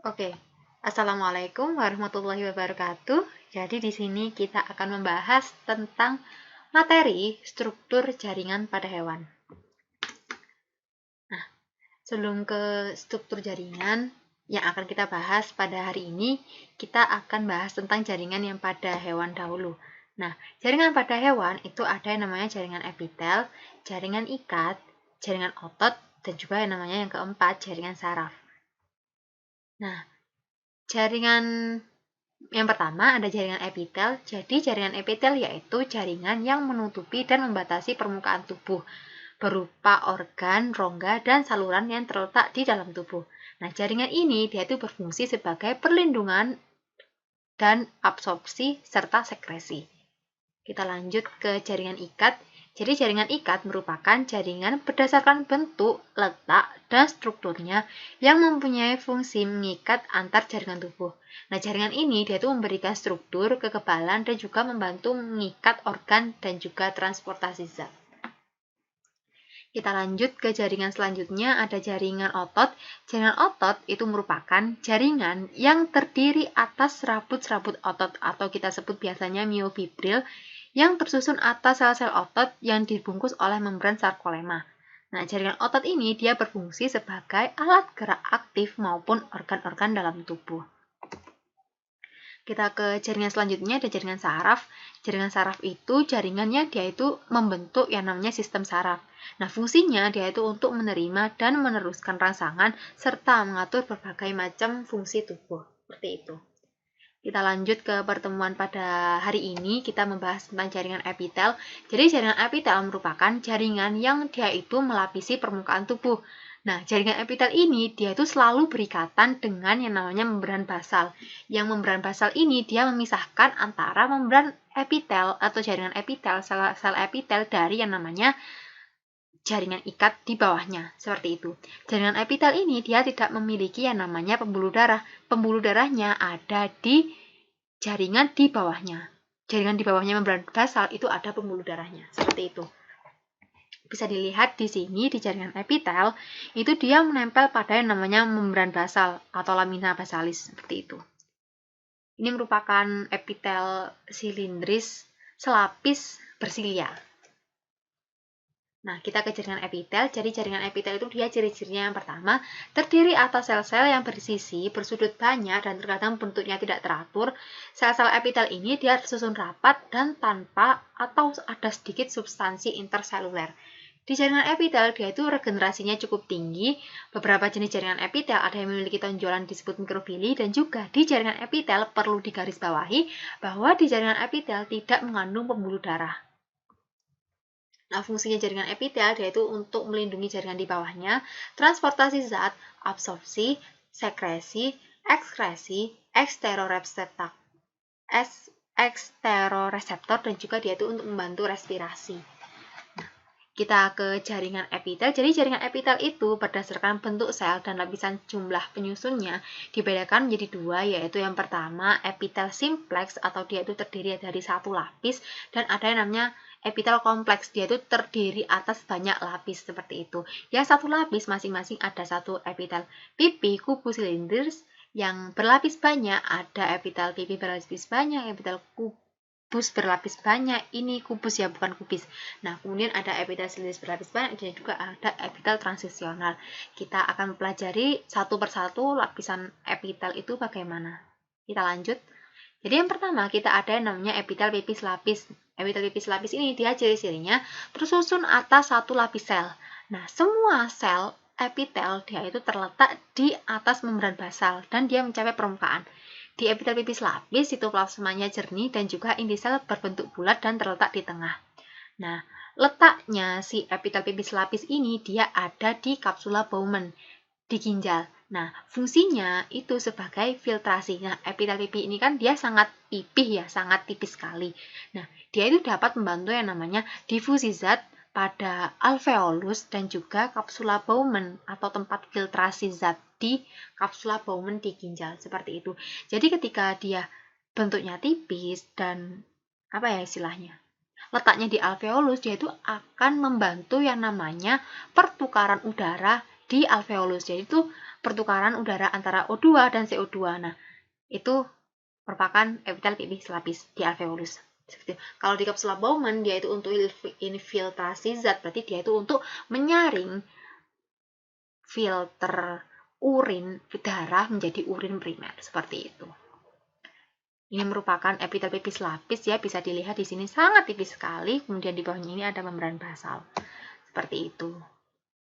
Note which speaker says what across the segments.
Speaker 1: Oke, Assalamualaikum warahmatullahi wabarakatuh. Jadi di sini kita akan membahas tentang materi struktur jaringan pada hewan. Nah, sebelum ke struktur jaringan yang akan kita bahas pada hari ini, kita akan bahas tentang jaringan yang pada hewan dahulu. Nah, jaringan pada hewan itu ada yang namanya jaringan epitel, jaringan ikat, jaringan otot, dan juga yang namanya yang keempat, jaringan saraf. Nah, jaringan yang pertama ada jaringan epitel. Jadi jaringan epitel yaitu jaringan yang menutupi dan membatasi permukaan tubuh berupa organ, rongga, dan saluran yang terletak di dalam tubuh. Nah, jaringan ini dia itu berfungsi sebagai perlindungan dan absorpsi serta sekresi. Kita lanjut ke jaringan ikat. Jadi jaringan ikat merupakan jaringan berdasarkan bentuk, letak, dan strukturnya yang mempunyai fungsi mengikat antar jaringan tubuh. Nah, jaringan ini dia tuh memberikan struktur, kekebalan, dan juga membantu mengikat organ dan juga transportasi zat. Kita lanjut ke jaringan selanjutnya, ada jaringan otot. Jaringan otot itu merupakan jaringan yang terdiri atas serabut-serabut otot atau kita sebut biasanya miofibril yang tersusun atas sel-sel otot yang dibungkus oleh membran sarkolema. Nah, jaringan otot ini dia berfungsi sebagai alat gerak aktif maupun organ-organ dalam tubuh. Kita ke jaringan selanjutnya, ada jaringan saraf. Jaringan saraf itu jaringannya dia itu membentuk yang namanya sistem saraf. Nah, fungsinya dia itu untuk menerima dan meneruskan rangsangan serta mengatur berbagai macam fungsi tubuh. Seperti itu. Kita lanjut ke pertemuan pada hari ini, kita membahas tentang jaringan epitel. Jadi jaringan epitel merupakan jaringan yang dia itu melapisi permukaan tubuh. Nah, jaringan epitel ini dia itu selalu berikatan dengan yang namanya membran basal. Yang membran basal ini dia memisahkan antara membran epitel atau jaringan epitel, sel epitel dari yang namanya jaringan ikat di bawahnya, seperti itu. Jaringan epitel ini dia tidak memiliki yang namanya pembuluh darah. Pembuluh darahnya ada di jaringan di bawahnya. Jaringan di bawahnya membran basal itu ada pembuluh darahnya, seperti itu. Bisa dilihat di sini di jaringan epitel itu dia menempel pada yang namanya membran basal atau lamina basalis, seperti itu. Ini merupakan epitel silindris selapis bersilia. Nah, kita ke jaringan epitel. Jadi jaringan epitel itu dia ciri-cirinya yang pertama, terdiri atas sel-sel yang bersisi, bersudut banyak, dan terkadang bentuknya tidak teratur. Sel-sel epitel ini dia tersusun rapat dan tanpa atau ada sedikit substansi interseluler. Di jaringan epitel dia itu regenerasinya cukup tinggi. Beberapa jenis jaringan epitel ada yang memiliki tonjolan disebut mikrofili, dan juga di jaringan epitel perlu digarisbawahi bahwa di jaringan epitel tidak mengandung pembuluh darah. Nah, fungsinya jaringan epitel yaitu untuk melindungi jaringan di bawahnya, transportasi zat, absorpsi, sekresi, ekskresi, eksteroreseptor, dan juga dia itu untuk membantu respirasi. Kita ke jaringan epitel. Jadi jaringan epitel itu berdasarkan bentuk sel dan lapisan jumlah penyusunnya dibedakan menjadi dua, yaitu yang pertama epitel simplex atau dia itu terdiri dari satu lapis, dan ada yang namanya epitel kompleks, dia itu terdiri atas banyak lapis, seperti itu. Yang satu lapis masing-masing ada satu epitel pipi kubus silindris, yang berlapis banyak ada epitel pipi berlapis banyak, epitel kubus berlapis banyak, ini kubus ya bukan kubis. Nah, kemudian ada epitel silindris berlapis banyak dan juga ada epitel transisional. Kita akan mempelajari satu persatu lapisan epitel itu bagaimana. Kita lanjut. Jadi yang pertama kita ada yang namanya epitel pipis lapis. Epitel pipis lapis ini dia ciri-cirinya tersusun atas satu lapis sel. Nah, semua sel epitel dia itu terletak di atas membran basal dan dia mencapai permukaan. Di epitel pipis lapis sitoplasmanya jernih dan juga inti sel berbentuk bulat dan terletak di tengah. Nah, letaknya si epitel pipis lapis ini dia ada di kapsula Bowman di ginjal. Nah, fungsinya itu sebagai filtrasi. Nah, epitel pipi ini kan dia sangat pipih ya, sangat tipis sekali. Nah, dia itu dapat membantu yang namanya difusi zat pada alveolus dan juga kapsula Bowman atau tempat filtrasi zat di kapsula Bowman di ginjal, seperti itu. Jadi ketika dia bentuknya tipis dan apa ya istilahnya? Letaknya di alveolus, dia itu akan membantu yang namanya pertukaran udara di di alveolus. Jadi itu pertukaran udara antara O2 dan CO2. Nah, itu merupakan epitel pipih selapis di alveolus. Kalau di kapsula Bowman dia itu untuk infiltrasi zat, berarti dia itu untuk menyaring filter urin darah menjadi urin primer, seperti itu. Ini merupakan epitel pipih selapis ya, bisa dilihat di sini sangat tipis sekali. Kemudian di bawahnya ini ada membran basal. Seperti itu.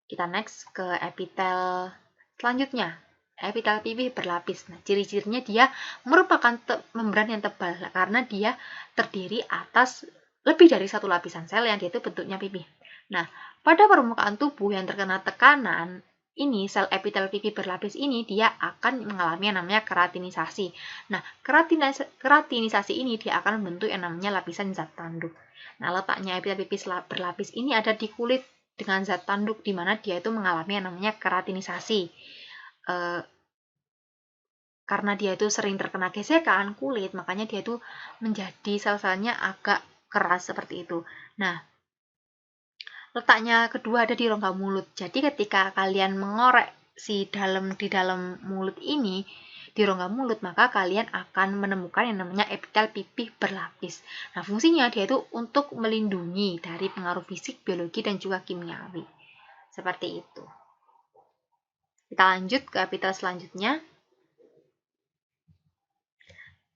Speaker 1: Kita next ke epitel selanjutnya. Epitel pipih berlapis. Nah, ciri-cirinya dia merupakan membran yang tebal karena dia terdiri atas lebih dari satu lapisan sel yang dia itu bentuknya pipih. Nah, pada permukaan tubuh yang terkena tekanan, ini sel epitel pipih berlapis ini dia akan mengalami yang namanya keratinisasi. Nah, keratinisasi ini dia akan membentuk yang namanya lapisan zat tanduk. Nah, letaknya epitel pipih berlapis ini ada di kulit dengan zat tanduk, di mana dia itu mengalami yang namanya keratinisasi. Karena dia itu sering terkena gesekan kulit, makanya dia itu menjadi sel-selnya agak keras seperti itu. Nah, letaknya kedua ada di rongga mulut. Jadi ketika kalian mengorek di dalam mulut ini, di rongga mulut, maka kalian akan menemukan yang namanya epitel pipih berlapis. Nah, fungsinya dia itu untuk melindungi dari pengaruh fisik, biologi, dan juga kimiawi. Seperti itu. Kita lanjut ke epitel selanjutnya.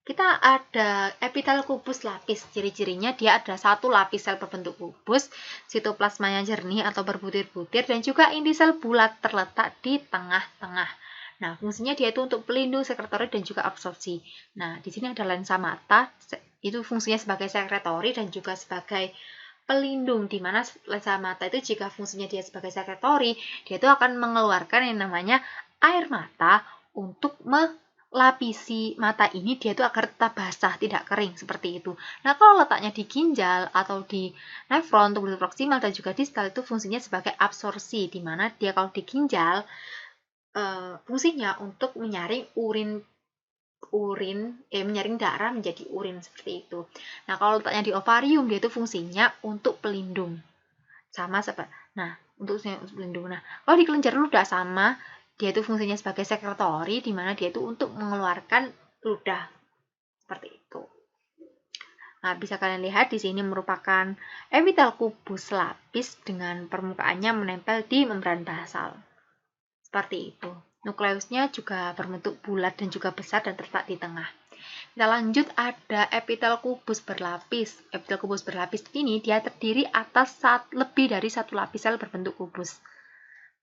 Speaker 1: Kita ada epitel kubus lapis. Ciri-cirinya dia ada satu lapis sel berbentuk kubus, sitoplasmanya jernih atau berbutir-butir, dan juga inti sel bulat terletak di tengah-tengah. Nah, fungsinya dia itu untuk pelindung, sekretori, dan juga absorpsi. Nah, di sini ada lensa mata, itu fungsinya sebagai sekretori dan juga sebagai pelindung, di mana lensa mata itu jika fungsinya dia sebagai sekretori, dia itu akan mengeluarkan yang namanya air mata untuk melapisi mata ini, dia itu agar tetap basah, tidak kering, seperti itu. Nah, kalau letaknya di ginjal atau di nefron, tubuh proksimal, dan juga distal, itu fungsinya sebagai absorpsi, di mana dia kalau di ginjal, fungsinya untuk menyaring menyaring darah menjadi urin, seperti itu. Nah, kalau letaknya di ovarium, dia itu fungsinya untuk pelindung. Untuk pelindung. Nah, kalau di kelenjar ludah sama, dia itu fungsinya sebagai sekretori, di mana dia itu untuk mengeluarkan ludah. Seperti itu. Nah, bisa kalian lihat di sini merupakan epitel kubus lapis dengan permukaannya menempel di membran basal. Seperti itu. Nukleusnya juga berbentuk bulat dan juga besar dan terletak di tengah. Kita lanjut, ada epitel kubus berlapis. Epitel kubus berlapis ini dia terdiri atas lebih dari satu lapis sel berbentuk kubus.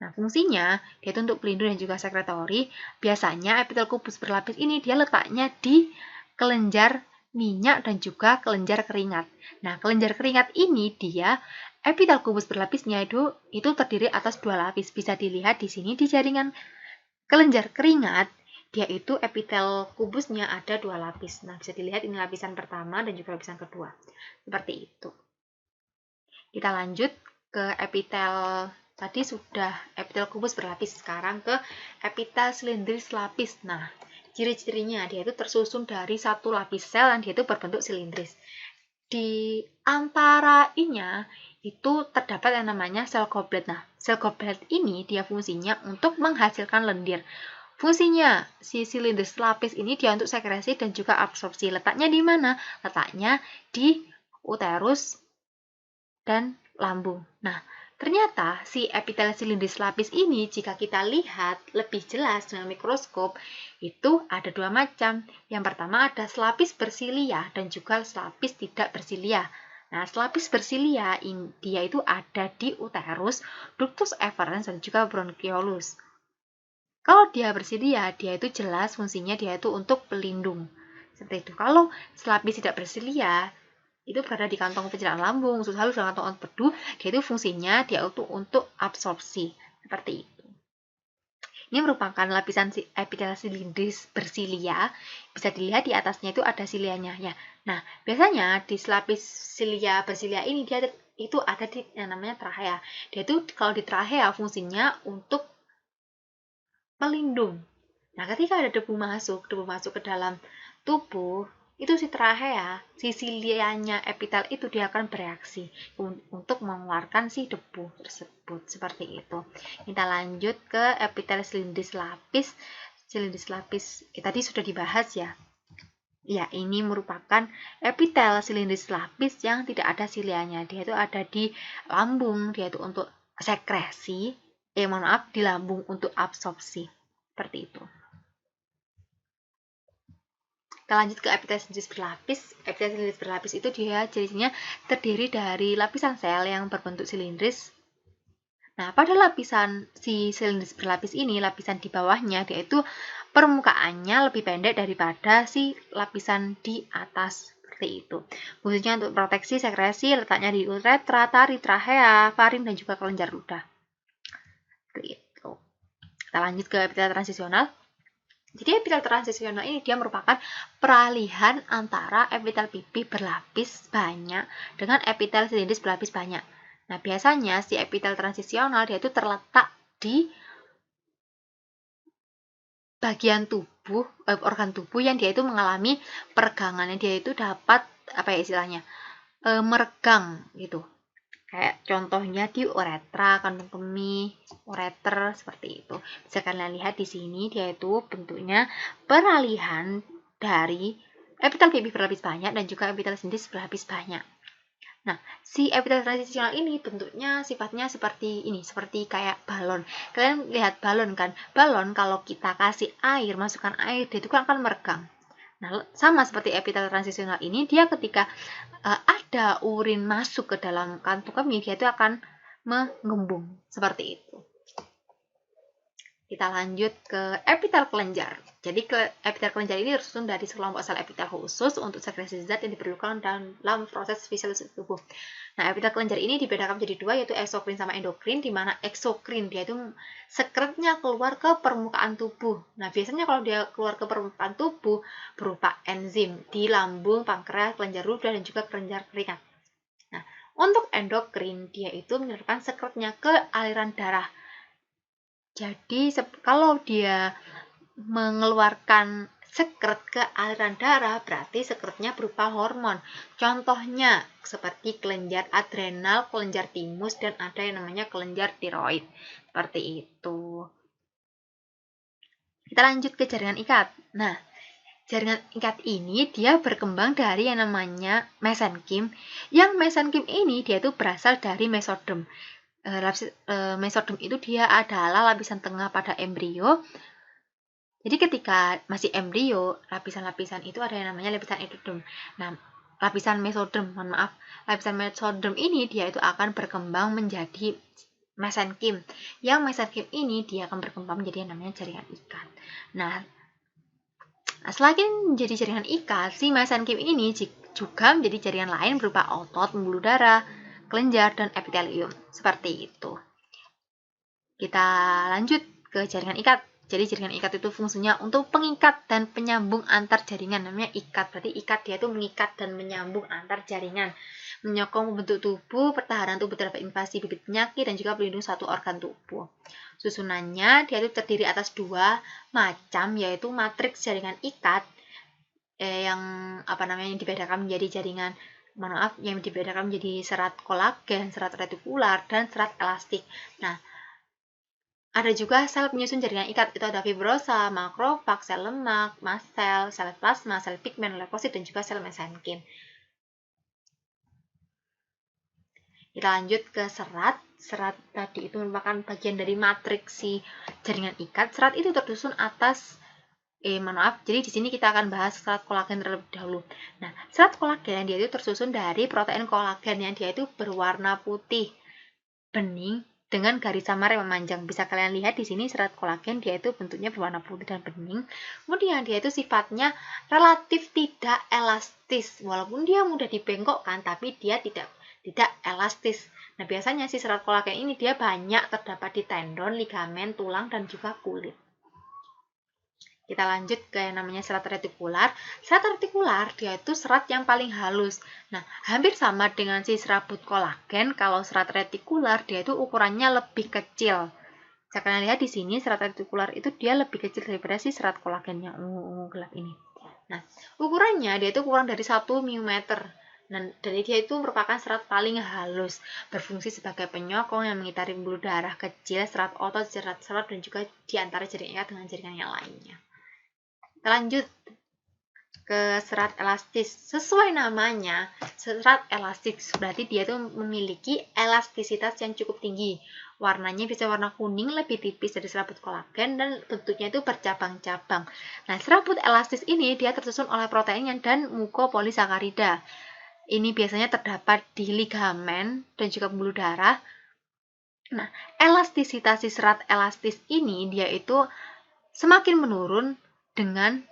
Speaker 1: Nah, fungsinya dia itu untuk pelindung dan juga sekretori. Biasanya epitel kubus berlapis ini dia letaknya di kelenjar minyak dan juga kelenjar keringat. Nah, kelenjar keringat ini dia epitel kubus berlapisnya itu terdiri atas dua lapis. Bisa dilihat di sini di jaringan kelenjar keringat, dia itu epitel kubusnya ada dua lapis. Nah, bisa dilihat ini lapisan pertama dan juga lapisan kedua. Seperti itu. Kita lanjut ke epitel, tadi sudah epitel kubus berlapis, sekarang ke epitel silindris lapis. Nah, ciri-cirinya dia itu tersusun dari satu lapis sel yang dia itu berbentuk silindris. Di antaranya itu terdapat yang namanya sel goblet. Nah, sel goblet ini dia fungsinya untuk menghasilkan lendir. Fungsinya si silindris lapis ini dia untuk sekresi dan juga absorpsi. Letaknya di mana? Letaknya di uterus dan lambung. Nah, ternyata si epitel silindris lapis ini jika kita lihat lebih jelas dengan mikroskop itu ada dua macam. Yang pertama ada selapis bersilia dan juga selapis tidak bersilia. Nah, selapis bersilia dia itu ada di uterus, ductus efferens dan juga bronchiolus. Kalau dia bersilia, dia itu jelas fungsinya dia itu untuk pelindung. Seperti itu. Kalau selapis tidak bersilia, itu berada di kantong pencernaan lambung, usus halus dan kantong empedu, dia itu fungsinya dia untuk absorpsi. Seperti itu. Ini merupakan lapisan epitel silindris bersilia. Bisa dilihat di atasnya itu ada silianya ya. Nah, biasanya di selapis silia bersilia ini dia itu ada di yang namanya trachea. Dia itu kalau di trachea fungsinya untuk pelindung. Nah, ketika ada debu masuk ke dalam tubuh, itu si trachea, si silianya epitel itu dia akan bereaksi untuk mengeluarkan si debu tersebut, seperti itu. Kita lanjut ke epitel silindris lapis. Silindris lapis tadi sudah dibahas ya. Ya, ini merupakan epitel silindris lapis yang tidak ada silianya. Dia itu ada di lambung, dia itu untuk sekresi, di lambung untuk absorpsi. Seperti itu. Kita lanjut ke epitel silindris berlapis. Epitel silindris berlapis itu dia jenisnya terdiri dari lapisan sel yang berbentuk silindris. Nah, pada lapisan si silindris berlapis ini, lapisan di bawahnya, dia itu permukaannya lebih pendek daripada si lapisan di atas. Seperti itu. Khususnya untuk proteksi sekresi, letaknya di uretra, tari, trachea, faring, dan juga kelenjar ludah. Seperti itu. Kita lanjut ke epitel transisional. Jadi epitel transisional ini dia merupakan peralihan antara epitel pipih berlapis banyak dengan epitel silindris berlapis banyak. Nah, biasanya si epitel transisional dia itu terletak di bagian tubuh, organ tubuh yang dia itu mengalami peregangan, dia itu dapat meregang gitu. Kayak contohnya di uretra, kandung kemih, ureter, seperti itu. Bisa kalian lihat di sini, dia itu bentuknya peralihan dari epitel pipih berlapis banyak dan juga epitel silindris berlapis banyak. Nah, si epitel transisional ini bentuknya sifatnya seperti ini, seperti kayak balon. Kalian lihat balon kan? Balon kalau kita kasih air, masukkan air, dia itu kan akan meregang. Nah, sama seperti epitel transisional ini, dia ketika ada urin masuk ke dalam kantung kemih, dia itu akan menggembung seperti itu. Kita lanjut ke epitel kelenjar. Jadi epitel kelenjar ini tersusun dari sekelompok sel epitel khusus untuk sekresi zat yang diperlukan dalam proses fisiologi tubuh. Nah, epitel kelenjar ini dibedakan menjadi dua, yaitu eksokrin sama endokrin, di mana eksokrin dia itu sekretnya keluar ke permukaan tubuh. Nah, biasanya kalau dia keluar ke permukaan tubuh berupa enzim di lambung, pankreas, kelenjar ludah, dan juga kelenjar keringat. Nah, untuk endokrin dia itu menyerahkan sekretnya ke aliran darah. Jadi kalau dia mengeluarkan sekret ke aliran darah, berarti sekretnya berupa hormon. Contohnya seperti kelenjar adrenal, kelenjar timus, dan ada yang namanya kelenjar tiroid. Seperti itu. Kita lanjut ke jaringan ikat. Nah, jaringan ikat ini dia berkembang dari yang namanya mesenkim. Yang mesenkim ini dia itu berasal dari mesodem. Mesodem itu dia adalah lapisan tengah pada embrio. Jadi ketika masih embrio, lapisan-lapisan itu ada yang namanya lapisan endodem. Nah, lapisan mesodem ini dia itu akan berkembang menjadi mesenkim. Yang mesenkim ini dia akan berkembang menjadi yang namanya jaringan ikat. Nah, selain menjadi jaringan ikat, si mesenkim ini juga menjadi jaringan lain berupa otot, pembuluh darah, kelenjar, dan epitelium. Seperti itu. Kita lanjut ke jaringan ikat. Jadi jaringan ikat itu fungsinya untuk pengikat dan penyambung antar jaringan. Namanya ikat, berarti ikat dia itu mengikat dan menyambung antar jaringan. Menyokong pembentuk tubuh, pertahanan tubuh terhadap invasi bibit penyakit, dan juga pelindung suatu organ tubuh. Susunannya dia itu terdiri atas dua macam, yaitu matriks jaringan ikat yang dibedakan menjadi jaringan yang dibedakan menjadi serat kolagen, serat retikular, dan serat elastik. Nah, ada juga sel penyusun jaringan ikat, itu ada fibrosa, makrofag, sel lemak, mast sel plasma, sel pigmen, leukosit, dan juga sel mesenkim. Kita lanjut ke serat. Serat tadi itu merupakan bagian dari matriks si jaringan ikat. Serat itu tersusun atas jadi di sini kita akan bahas serat kolagen terlebih dahulu. Nah, serat kolagen dia itu tersusun dari protein kolagen yang dia itu berwarna putih bening dengan garis samar yang memanjang. Bisa kalian lihat di sini serat kolagen dia itu bentuknya berwarna putih dan bening. Kemudian dia itu sifatnya relatif tidak elastis. Walaupun dia mudah dibengkokkan, tapi dia tidak elastis. Nah, biasanya si serat kolagen ini dia banyak terdapat di tendon, ligamen, tulang, dan juga kulit. Kita lanjut ke yang namanya serat retikular. Serat retikular dia itu serat yang paling halus. Nah, hampir sama dengan si serabut kolagen. Kalau serat retikular dia itu ukurannya lebih kecil. Bisa kalian lihat di sini serat retikular itu dia lebih kecil daripada si serat kolagen yang ungu gelap ini. Nah, ukurannya dia itu kurang dari 1 mm. Nah, dan dia itu merupakan serat paling halus, berfungsi sebagai penyokong yang mengitari pembuluh darah kecil, serat otot, serat-serat, dan juga di antara jaringan ikat dengan jaringan yang lainnya. Kita lanjut ke serat elastis. Sesuai namanya, serat elastis berarti dia itu memiliki elastisitas yang cukup tinggi. Warnanya bisa warna kuning lebih tipis dari serabut kolagen dan bentuknya itu bercabang-cabang. Nah, serabut elastis ini dia tersusun oleh protein dan mukopolisakarida. Ini biasanya terdapat di ligamen dan juga pembuluh darah. Nah, elastisitas si serat elastis ini dia itu semakin menurun dengan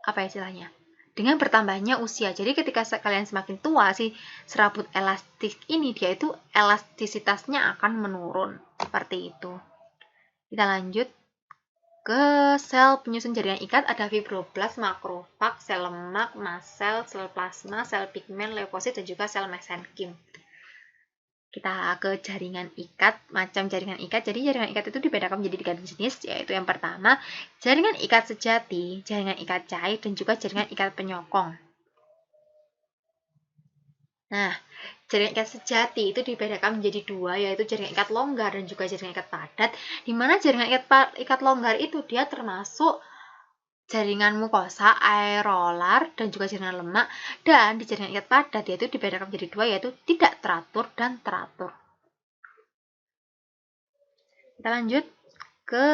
Speaker 1: apa istilahnya? Dengan bertambahnya usia. Jadi ketika kalian semakin tua, si serabut elastik ini dia itu elastisitasnya akan menurun. Seperti itu. Kita lanjut ke sel penyusun jaringan ikat. Ada fibroblast, makrofag, sel lemak, mast sel plasma, sel pigmen, leukosit, dan juga sel mesenkim. Kita ke jaringan ikat, macam jaringan ikat. Jadi jaringan ikat itu dibedakan menjadi 3 jenis, yaitu yang pertama, jaringan ikat sejati, jaringan ikat cair, dan juga jaringan ikat penyokong. Nah, jaringan ikat sejati itu dibedakan menjadi 2, yaitu jaringan ikat longgar dan juga jaringan ikat padat, di mana jaringan ikat longgar itu dia termasuk jaringan mukosa, aerolar, dan juga jaringan lemak. Dan di jaringan ikat padat yaitu dibedakan menjadi 2, yaitu tidak teratur dan teratur. Kita lanjut ke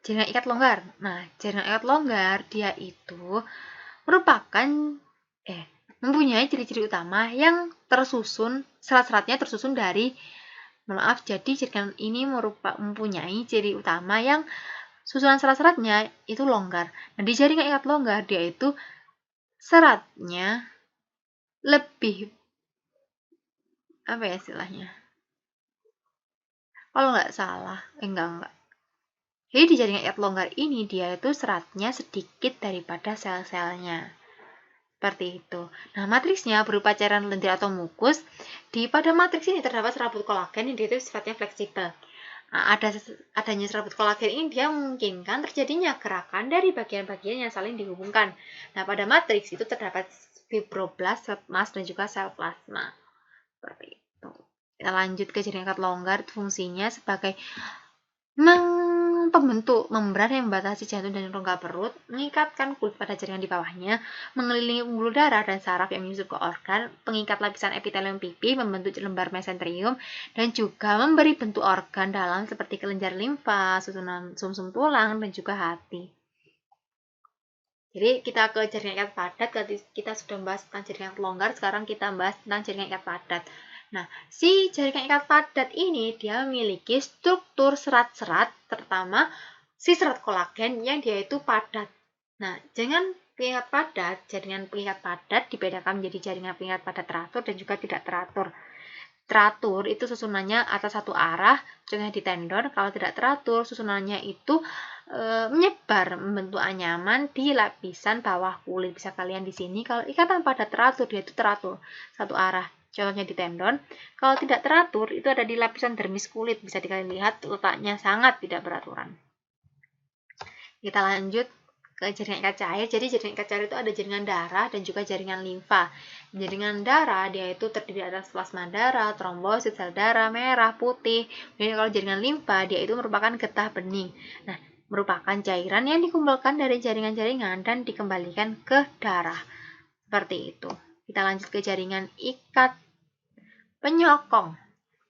Speaker 1: jaringan ikat longgar. Nah, jaringan ikat longgar dia itu merupakan mempunyai ciri-ciri utama yang tersusun, serat-seratnya tersusun dari jadi jaringan ini mempunyai ciri utama yang susunan serat-seratnya itu longgar. Nah, di jaringan ikat longgar dia itu seratnya lebih apa ya istilahnya? Kalau nggak salah, enggak. Jadi di jaringan ikat longgar ini dia itu seratnya sedikit daripada sel-selnya. Seperti itu. Nah, matriksnya berupa cairan lendir atau mukus. Pada matriks ini terdapat serabut kolagen yang dia itu sifatnya fleksibel. Nah, adanya serabut kolagen ini dia memungkinkan terjadinya gerakan dari bagian-bagian yang saling dihubungkan. Nah, pada matriks itu terdapat fibroblast, sel mast, dan juga sel plasma. Seperti itu. Kita lanjut ke jaringan ikat longgar. Fungsinya sebagai pembentuk membran yang membatasi jantung dan rongga perut, mengikatkan kulit pada jaringan di bawahnya, mengelilingi pembuluh darah dan saraf yang menyusup ke organ, pengikat lapisan epitelium pipi, membentuk lembar mesenterium, dan juga memberi bentuk organ dalam seperti kelenjar limfa, susunan sumsum tulang, dan juga hati. Jadi kita ke jaringan ikat padat, kita sudah membahas tentang jaringan longgar, sekarang kita membahas tentang jaringan ikat padat. Nah, si jaringan ikat padat ini dia memiliki struktur serat-serat, terutama si serat kolagen yang dia itu padat. Nah, jaringan pengikat padat dibedakan menjadi jaringan pengikat padat teratur dan juga tidak teratur. Teratur itu susunannya atas satu arah, contohnya di tendon. Kalau tidak teratur, susunannya itu menyebar, membentuk anyaman di lapisan bawah kulit. Bisa kalian di sini. Kalau ikatan padat teratur, dia itu teratur satu arah. Contohnya di tendon. Kalau tidak teratur, itu ada di lapisan dermis kulit. Bisa kalian lihat letaknya sangat tidak beraturan. Kita lanjut ke jaringan ikat cair. Jadi jaringan ikat cair itu ada jaringan darah dan juga jaringan limfa. Jaringan darah dia itu terdiri atas plasma darah, trombosit, sel darah merah, putih. Dan kalau jaringan limfa dia itu merupakan getah bening. Nah, merupakan cairan yang dikumpulkan dari jaringan-jaringan dan dikembalikan ke darah. Seperti itu. Kita lanjut ke jaringan ikat penyokong.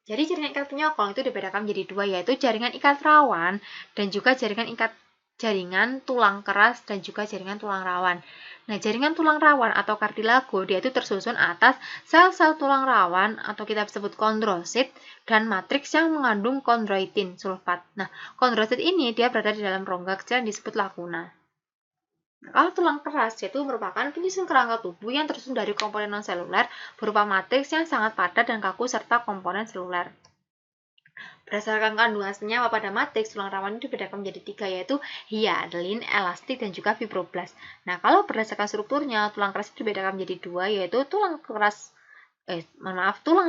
Speaker 1: Jadi jaringan ikat penyokong itu dibedakan menjadi 2, yaitu jaringan ikat rawan dan juga jaringan tulang keras dan juga jaringan tulang rawan. Nah, jaringan tulang rawan atau kartilago dia itu tersusun atas sel-sel tulang rawan atau kita sebut kondrosit dan matriks yang mengandung kondroitin sulfat. Nah, kondrosit ini dia berada di dalam rongga kecil yang disebut laguna. Kalau tulang keras yaitu merupakan penyusun kerangka tubuh yang tersusun dari komponen non-seluler berupa matriks yang sangat padat dan kaku serta komponen seluler. Berdasarkan kandungan senyawa pada matriks, tulang rawan ini dibedakan menjadi 3, yaitu hialin, elastik, dan juga fibroblast. Nah, kalau berdasarkan strukturnya, tulang keras dibedakan menjadi 2, yaitu tulang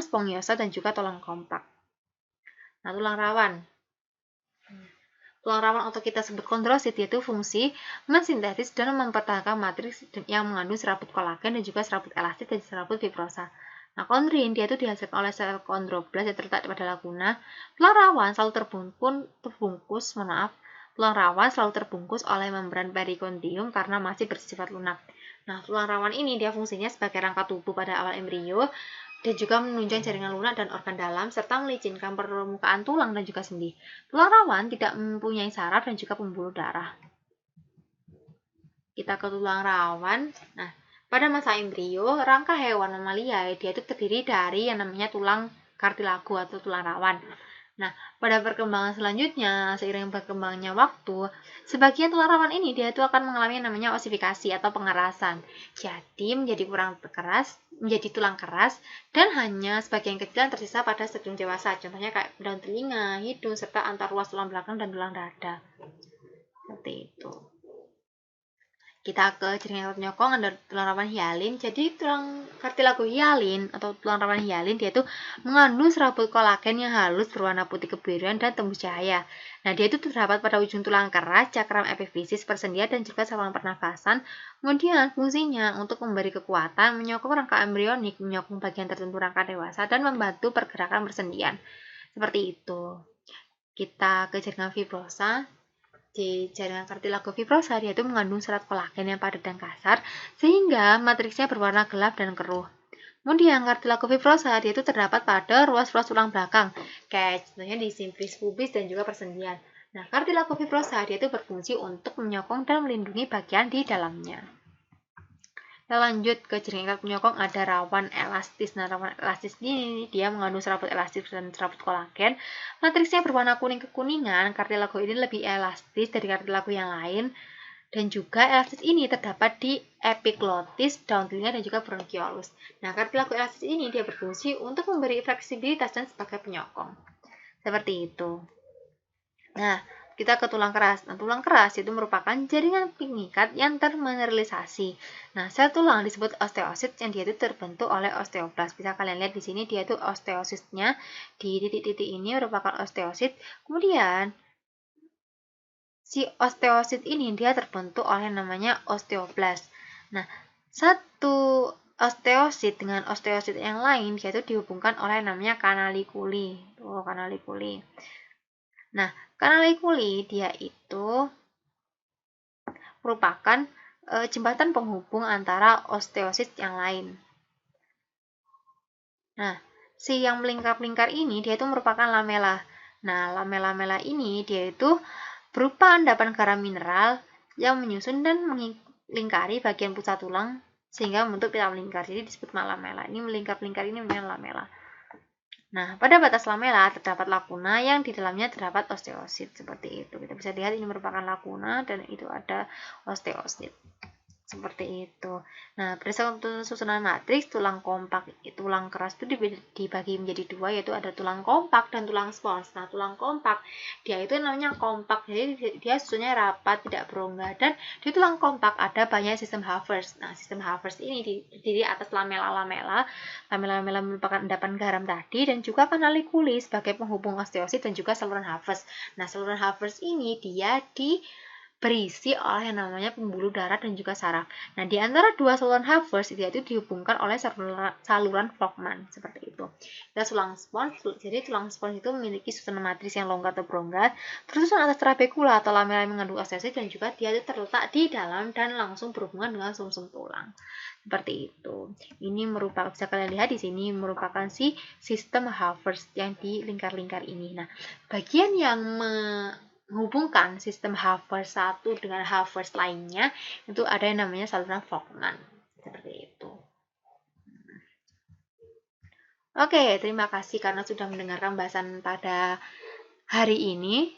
Speaker 1: spongiosa dan juga tulang kompak. Nah, tulang rawan. tulang rawan atau kita sebut kondrosit, yaitu fungsi mensintesis dan mempertahankan matriks yang mengandung serabut kolagen dan juga serabut elastis dan serabut fibrosa. Nah, kondrin dia itu dihasilkan oleh sel kondroblas yang terletak pada laguna. Tulang rawan selalu terbungkus oleh membran perikondium karena masih bersifat lunak. Nah, tulang rawan ini dia fungsinya sebagai rangka tubuh pada awal embrio dan juga menunjang jaringan lunak dan organ dalam, serta melicinkan permukaan tulang dan juga sendi. Tulang rawan tidak mempunyai saraf dan juga pembuluh darah. Kita ke tulang rawan. Nah, pada masa embrio, rangka hewan mamalia dia itu terdiri dari yang namanya tulang kartilago atau tulang rawan. Nah, pada perkembangan selanjutnya, seiring berkembangnya waktu, sebagian tulang rawan ini dia itu akan mengalami yang namanya osifikasi atau pengerasan. Jadi menjadi tulang keras dan hanya sebagian kecil yang tersisa pada stadium dewasa. Contohnya kayak daun telinga, hidung, serta antar ruas tulang belakang dan tulang dada. Seperti itu. Kita ke jaringan penyokong, ada tulang rawan hialin. Jadi tulang kartilago hialin atau tulang rawan hialin dia itu mengandung serabut kolagen yang halus berwarna putih kebiruan dan tembus cahaya. Nah, dia itu terdapat pada ujung tulang keras, cakram epifisis, persendian dan juga saluran pernafasan. Kemudian fungsinya untuk memberi kekuatan, menyokong rangka embrionik, menyokong bagian tertentu rangka dewasa dan membantu pergerakan persendian. Seperti itu. Kita ke jaringan fibrosa. Di jaringan kartilago fibrosa dia itu mengandung serat kolagen yang padat dan kasar sehingga matriksnya berwarna gelap dan keruh. Kemudian kartilago fibrosa dia itu terdapat pada ruas-ruas tulang belakang, kayak contohnya di simplis pubis dan juga persendian. Nah, kartilago fibrosa dia itu berfungsi untuk menyokong dan melindungi bagian di dalamnya. Kita lanjut ke jaringan penyokong, ada rawan elastis. Nah, rawan elastis ini dia mengandung serabut elastis dan serabut kolagen. Matriksnya berwarna kuning kekuningan. Kartilago ini lebih elastis dari kartilago yang lain. Dan juga elastis ini terdapat di epiglotis, daun telinga, dan juga bronchiolus. Nah, kartilago elastis ini dia berfungsi untuk memberi fleksibilitas dan sebagai penyokong. Seperti itu. Nah, kita ke tulang keras. Nah, tulang keras itu merupakan jaringan pengikat yang termineralisasi. Nah, sel tulang disebut osteosit yang dia itu terbentuk oleh osteoblas. Bisa kalian lihat di sini dia itu osteositnya di titik-titik ini merupakan osteosit. Kemudian si osteosit ini dia terbentuk oleh namanya osteoblas. Nah, satu osteosit dengan osteosit yang lain dia itu dihubungkan oleh namanya kanalikuli. Tuh, kanalikuli. Nah, kanalikuli dia itu merupakan jembatan penghubung antara osteosit yang lain. Nah, si yang melingkar-lingkar ini dia itu merupakan lamela. Nah, lamela-lamela ini dia itu berupa endapan garam mineral yang menyusun dan melingkari bagian pusat tulang sehingga membentuk pita melingkar. Jadi disebut lamela. Ini melingkar-lingkar ini namanya lamela. Nah, pada batas lamela terdapat lakuna yang di dalamnya terdapat osteosit. Seperti itu. Kita bisa lihat ini merupakan lakuna dan itu ada osteosit. Seperti itu. Nah, berdasarkan susunan matriks, tulang kompak, tulang keras itu dibagi menjadi dua, yaitu ada tulang kompak dan tulang spons. Nah, tulang kompak, dia itu namanya kompak, jadi dia susunnya rapat, tidak berongga, dan di tulang kompak ada banyak sistem Havers. Nah, sistem Havers ini terdiri atas lamela-lamela. Lamela-lamela merupakan endapan garam tadi, dan juga kanalikuli sebagai penghubung osteosit dan juga saluran Havers. Nah, saluran Havers ini dia berisi oleh yang namanya pembuluh darah dan juga saraf. Nah, di antara dua saluran Havers itu dihubungkan oleh saluran Volkmann seperti itu. Kita tulang spons, jadi tulang spons itu memiliki susunan matris yang longgar atau berongga, tersusun atas trabekula atau lamela yang mengandung osteosit dan juga dia terletak di dalam dan langsung berhubungan dengan sumsum tulang. Seperti itu. Ini merupakan, bisa kalian lihat di sini merupakan si sistem Havers yang di lingkar-lingkar ini. Nah, bagian yang menghubungkan sistem Havers satu dengan Havers lainnya itu ada yang namanya saluran Volkmann seperti itu. Oke, terima kasih karena sudah mendengarkan bahasan pada hari ini.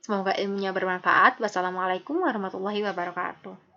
Speaker 1: Semoga ilmunya bermanfaat. Wassalamualaikum warahmatullahi wabarakatuh.